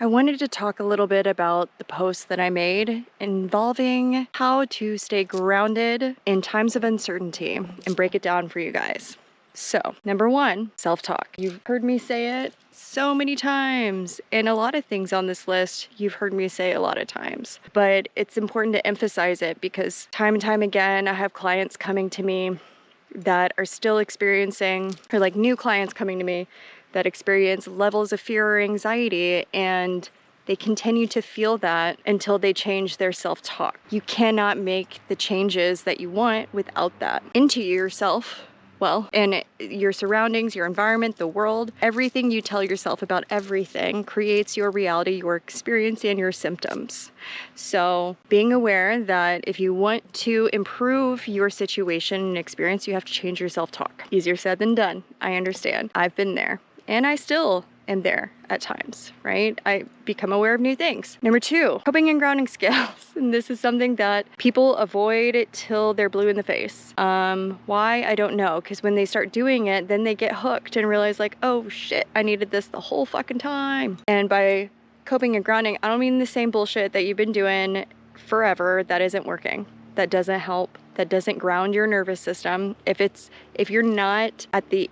I wanted to talk a little bit about the post that I made involving how to stay grounded in times of uncertainty and break it down for you guys. So, number one, self-talk. You've heard me say it so many times, and a lot of things on this list you've heard me say a lot of times. But it's important to emphasize it because time and time again, I have clients coming to me that are still experiencing, or like new clients coming to me that experience levels of fear or anxiety, and they continue to feel that until they change their self-talk. You cannot make the changes that you want without that into yourself. Well, and your surroundings, your environment, the world, everything you tell yourself about everything creates your reality, your experience, and your symptoms. So being aware that if you want to improve your situation and experience, you have to change your self-talk. Easier said than done. I understand. I've been there. And I still am there at times, right? I become aware of new things. Number two, coping and grounding skills. And this is something that people avoid till they're blue in the face. Why? I don't know. Because when they start doing it, then they get hooked and realize like, oh shit, I needed this the whole fucking time. And by coping and grounding, I don't mean the same bullshit that you've been doing forever that isn't working, that doesn't help, that doesn't ground your nervous system. If you're not at the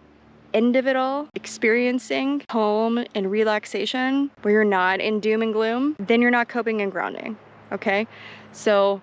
end of it all experiencing calm and relaxation where you're not in doom and gloom, then you're not coping and grounding. Okay, so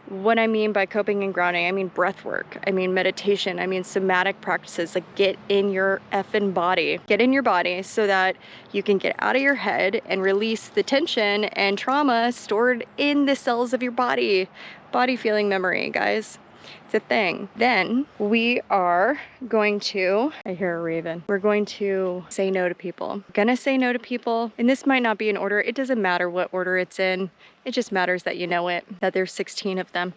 what I mean by coping and grounding, I mean breath work, I mean meditation, I mean somatic practices. Like get in your effing body, get in your body so that you can get out of your head and release the tension and trauma stored in the cells of your body. Body feeling memory, guys. It's a thing. Then we are going to, I hear a raven. We're going to say no to people. Gonna say no to people. And this might not be in order. It doesn't matter what order it's in. It just matters that you know it, that there's 16 of them.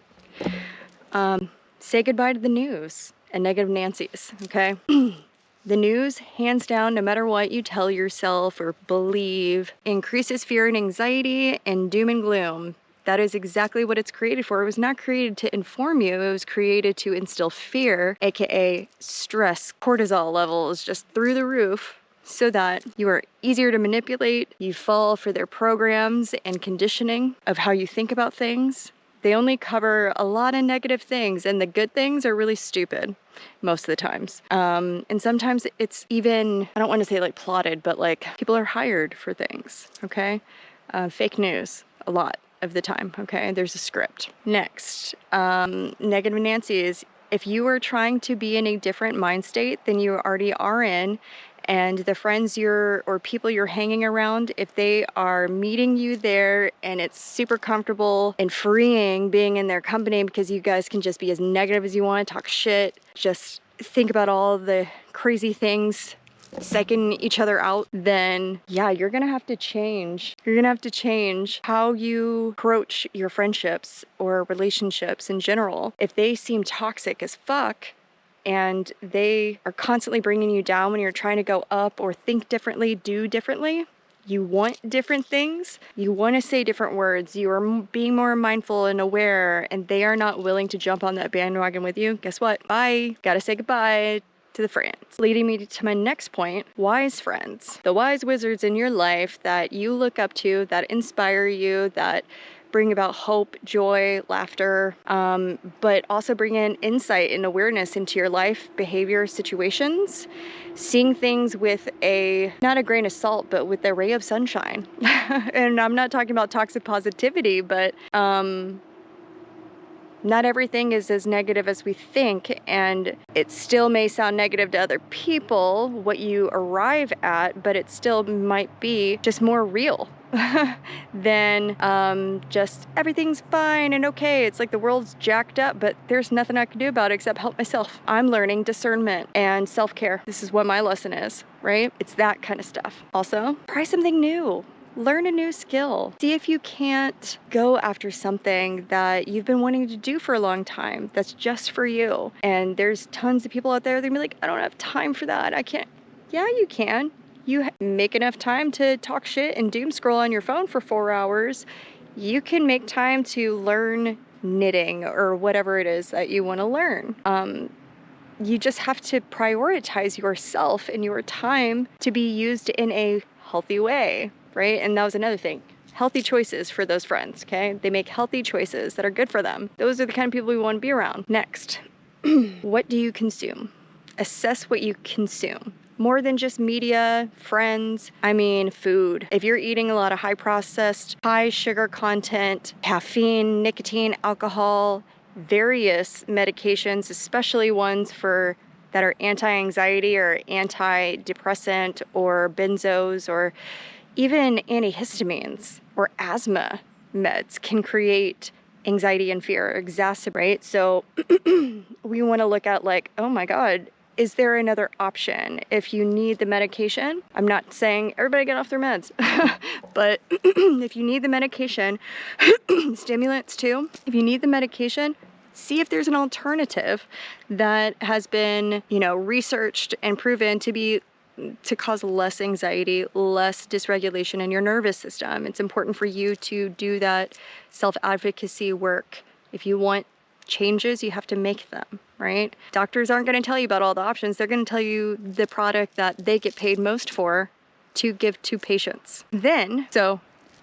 Say goodbye to the news and negative Nancy's, okay? The news, hands down, no matter what you tell yourself or believe, increases fear and anxiety and doom and gloom. That is exactly what it's created for. It was not created to inform you. It was created to instill fear, aka stress, cortisol levels just through the roof, so that you are easier to manipulate. You fall for their programs and conditioning of how you think about things. They only cover a lot of negative things, and the good things are really stupid most of the times. And sometimes it's even, I don't want to say like plotted, but like people are hired for things, okay? Fake news, a lot of the time, okay? There's a script. Next, negative Nancy's. If you are trying to be in a different mind state than you already are in, and the friends or people you're hanging around, if they are meeting you there and it's super comfortable and freeing being in their company because you guys can just be as negative as you want, talk shit, just think about all the crazy things, psyching each other out, then yeah, you're gonna have to change. You're gonna have to change how you approach your friendships or relationships in general. If they seem toxic as fuck and they are constantly bringing you down when you're trying to go up or think differently, do differently, you want different things, you want to say different words, you are being more mindful and aware, and they are not willing to jump on that bandwagon with you, guess what? Bye. Gotta say goodbye to the friends. Leading me to my next point, wise friends. The wise wizards in your life that you look up to, that inspire you, that bring about hope, joy, laughter, but also bring in insight and awareness into your life, behavior, situations, seeing things with not a grain of salt, but with a ray of sunshine. And I'm not talking about toxic positivity, but not everything is as negative as we think, and it still may sound negative to other people, what you arrive at, but it still might be just more real than just everything's fine and okay. It's like the world's jacked up, but there's nothing I can do about it except help myself. I'm learning discernment and self-care. This is what my lesson is, right? It's that kind of stuff. Also, try something new. Learn a new skill. See if you can't go after something that you've been wanting to do for a long time that's just for you. And there's tons of people out there that be like, I don't have time for that. I can't. Yeah, you can. You make enough time to talk shit and doom scroll on your phone for 4 hours. You can make time to learn knitting or whatever it is that you want to learn. You just have to prioritize yourself and your time to be used in a healthy way. right? And that was another thing. Healthy choices for those friends, okay? They make healthy choices that are good for them. Those are the kind of people we want to be around. Next, what do you consume? Assess what you consume. More than just media, friends, I mean food. If you're eating a lot of high processed, high sugar content, caffeine, nicotine, alcohol, various medications, especially ones that are anti-anxiety or antidepressant or benzos or even antihistamines or asthma meds can create anxiety and fear, exacerbate. So we want to look at like, oh my God, is there another option? If you need the medication, I'm not saying everybody get off their meds, but if you need the medication, stimulants too, if you need the medication, see if there's an alternative that has been, researched and proven to cause less anxiety, less dysregulation in your nervous system. It's important for you to do that self-advocacy work. If you want changes, you have to make them, right? Doctors aren't going to tell you about all the options. They're going to tell you the product that they get paid most for to give to patients. So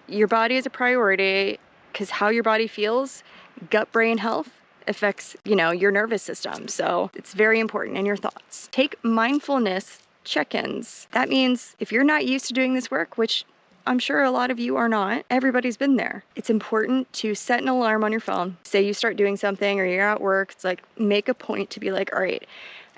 your body is a priority because how your body feels, gut-brain health, affects, your nervous system. So it's very important in your thoughts. Take mindfulness check-ins. That means if you're not used to doing this work, which I'm sure a lot of you are not, everybody's been there. It's important to set an alarm on your phone. Say you start doing something or you're at work, it's like make a point to be like, all right,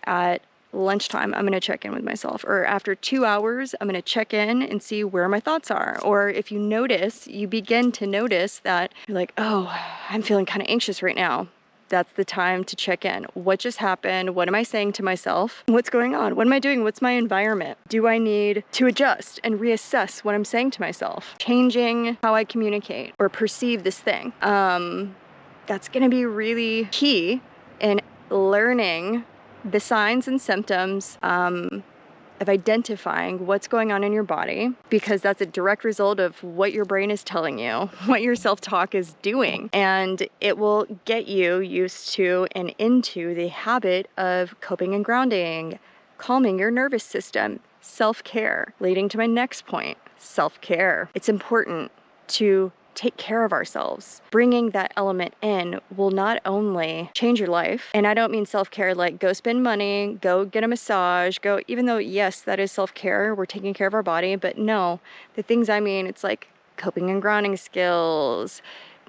at lunchtime, I'm going to check in with myself. Or after 2 hours, I'm going to check in and see where my thoughts are. Or if you begin to notice that you're like, oh, I'm feeling kind of anxious right now. That's the time to check in. What just happened? What am I saying to myself? What's going on? What am I doing? What's my environment? Do I need to adjust and reassess what I'm saying to myself? Changing how I communicate or perceive this thing. That's going to be really key in learning the signs and symptoms of identifying what's going on in your body, because that's a direct result of what your brain is telling you, what your self-talk is doing. And it will get you used to and into the habit of coping and grounding, calming your nervous system, self-care, leading to my next point, self-care. It's important to take care of ourselves. Bringing that element in will not only change your life, and I don't mean self-care like go spend money, go get a massage, even though yes, that is self-care, we're taking care of our body, but no, the things I mean, it's like coping and grounding skills,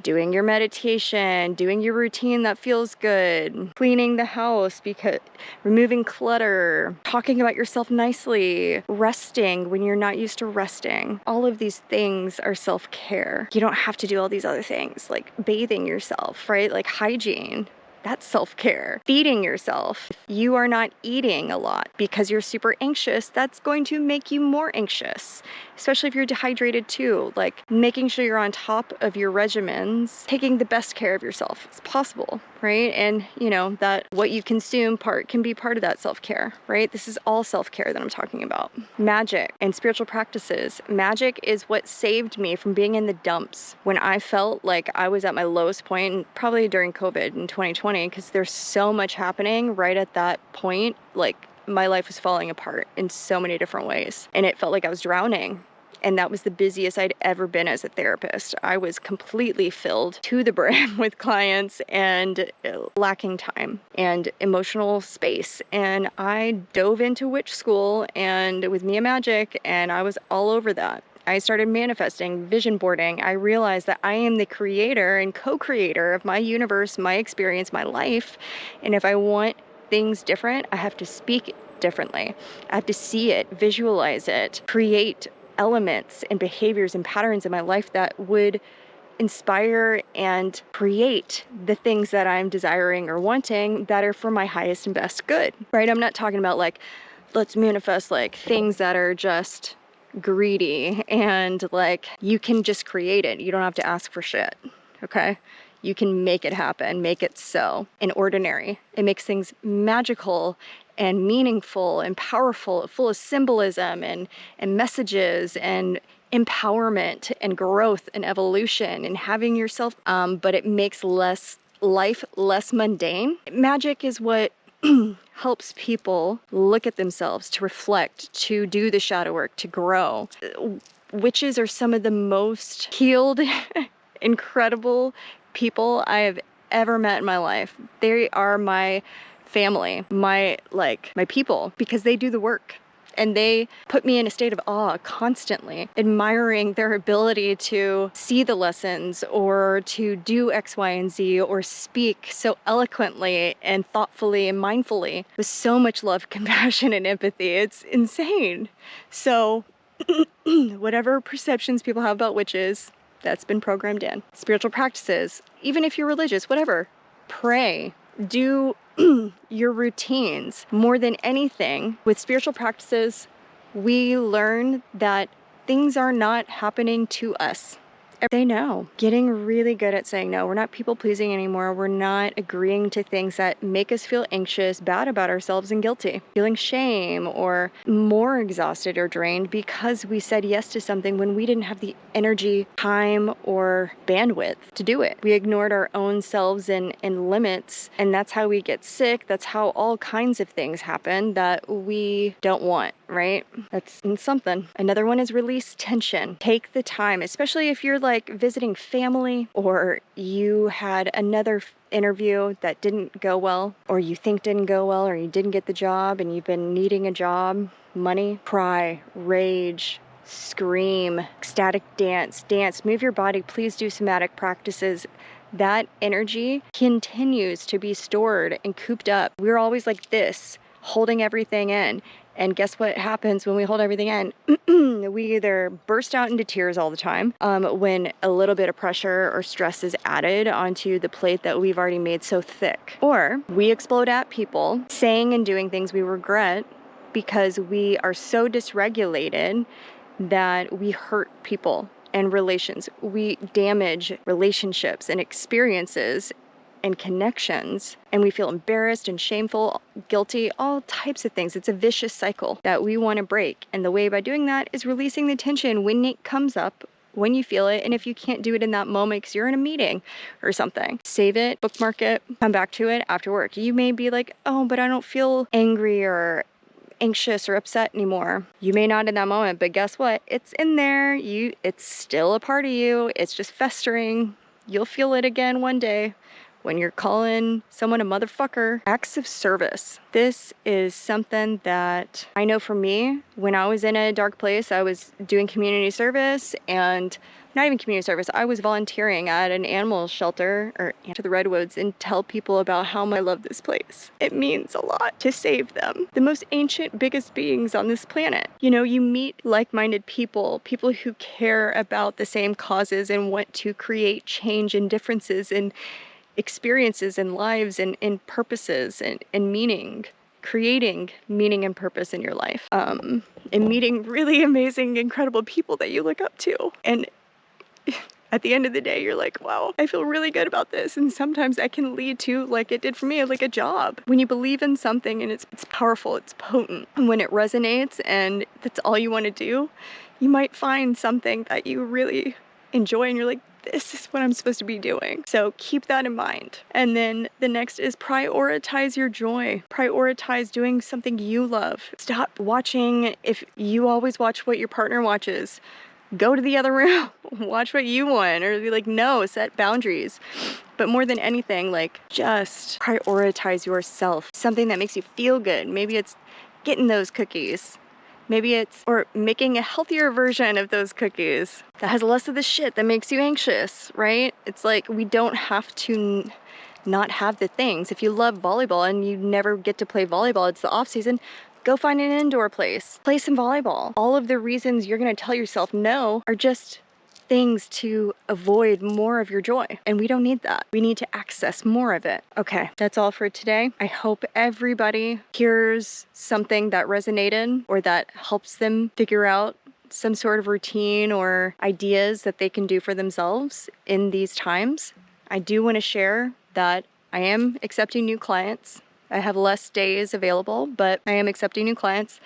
doing your meditation, doing your routine that feels good, cleaning the house, because removing clutter, talking about yourself nicely, resting when you're not used to resting. All of these things are self-care. You don't have to do all these other things like bathing yourself, right? Like hygiene. That's self-care. Feeding yourself. If you are not eating a lot because you're super anxious, that's going to make you more anxious, especially if you're dehydrated too. Like making sure you're on top of your regimens, taking the best care of yourself as possible, right? And that what you consume can be part of that self-care, right? This is all self-care that I'm talking about. Magic and spiritual practices. Magic is what saved me from being in the dumps when I felt like I was at my lowest point, probably during COVID in 2020, because there's so much happening right at that point. Like my life was falling apart in so many different ways, and it felt like I was drowning. And that was the busiest I'd ever been as a therapist. I was completely filled to the brim with clients and lacking time and emotional space. And I dove into witch school and with Mia Magic, and I was all over that. I started manifesting, vision boarding. I realized that I am the creator and co-creator of my universe, my experience, my life. And if I want things different, I have to speak differently. I have to see it, visualize it, create elements and behaviors and patterns in my life that would inspire and create the things that I'm desiring or wanting that are for my highest and best good, right? I'm not talking about like, let's manifest like things that are just greedy and like you can just create it. You don't have to ask for shit, okay? You can make it happen, make it so. And ordinary. It makes things magical and meaningful and powerful, full of symbolism and messages and empowerment and growth and evolution and having yourself, but it makes life less mundane. Magic is what helps people look at themselves, to reflect, to do the shadow work, to grow. Witches are some of the most healed, incredible people I have ever met in my life. They are my family, my people, because they do the work. And they put me in a state of awe constantly, admiring their ability to see the lessons or to do X, Y, and Z, or speak so eloquently and thoughtfully and mindfully with so much love, compassion, and empathy. It's insane. So whatever perceptions people have about witches, that's been programmed in. Spiritual practices, even if you're religious, whatever, pray, do your routines. More than anything, with spiritual practices, we learn that things are not happening to us. Say no. Getting really good at saying no. We're not people pleasing anymore. We're not agreeing to things that make us feel anxious, bad about ourselves, and guilty. Feeling shame or more exhausted or drained because we said yes to something when we didn't have the energy, time, or bandwidth to do it. We ignored our own selves and limits, and that's how we get sick. That's how all kinds of things happen that we don't want, right? That's something. Another one is release tension. Take the time, especially if you're visiting family, or you had another interview that didn't go well, or you think didn't go well, or you didn't get the job and you've been needing a job, money. Cry, rage, scream, ecstatic dance, move your body. Please do somatic practices. That energy continues to be stored and cooped up. We're always like this, holding everything in. And guess what happens when we hold everything in? We either burst out into tears all the time when a little bit of pressure or stress is added onto the plate that we've already made so thick. Or we explode at people, saying and doing things we regret because we are so dysregulated that we hurt people and relations. We damage relationships and experiences and connections, and we feel embarrassed and shameful, guilty, all types of things. It's a vicious cycle that we want to break. And the way by doing that is releasing the tension when it comes up, when you feel it. And if you can't do it in that moment because you're in a meeting or something, save it, bookmark it, come back to it after work. You may be like, oh, but I don't feel angry or anxious or upset anymore. You may not in that moment, but guess what? It's in there. It's still a part of you. It's just festering. You'll feel it again one day when you're calling someone a motherfucker. Acts of service. This is something that I know for me, when I was in a dark place, I was doing community service, and not even community service, I was volunteering at an animal shelter or to the redwoods, and tell people about how much I love this place. It means a lot to save them. The most ancient, biggest beings on this planet. You know, you meet like-minded people who care about the same causes and want to create change and differences and experiences and lives and purposes and meaning, creating meaning and purpose in your life, and meeting really amazing, incredible people that you look up to. And at the end of the day, you're like, wow, I feel really good about this. And sometimes that can lead to, like it did for me, like a job. When you believe in something and it's powerful, it's potent, and when it resonates and that's all you want to do, you might find something that you really enjoy and you're like, this is what I'm supposed to be doing. So keep that in mind. And then the next is prioritize your joy. Prioritize doing something you love. Stop watching. If you always watch what your partner watches, go to the other room, watch what you want, or be like, no, set boundaries. But more than anything, just prioritize yourself. Something that makes you feel good. Maybe it's getting those cookies. Maybe it's, or making a healthier version of those cookies that has less of the shit that makes you anxious, right? It's like, we don't have to not have the things. If you love volleyball and you never get to play volleyball, it's the off season, go find an indoor place, play some volleyball. All of the reasons you're gonna tell yourself no are just things to avoid more of your joy. And we don't need that. We need to access more of it. Okay, that's all for today. I hope everybody hears something that resonated or that helps them figure out some sort of routine or ideas that they can do for themselves in these times. I do want to share that I am accepting new clients. I have less days available, but I am accepting new clients.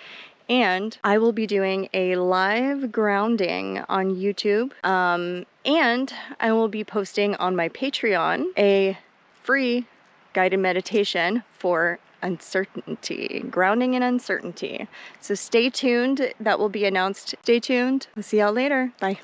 And I will be doing a live grounding on YouTube. And I will be posting on my Patreon a free guided meditation for uncertainty, grounding in uncertainty. So stay tuned. That will be announced. Stay tuned. We'll see y'all later. Bye.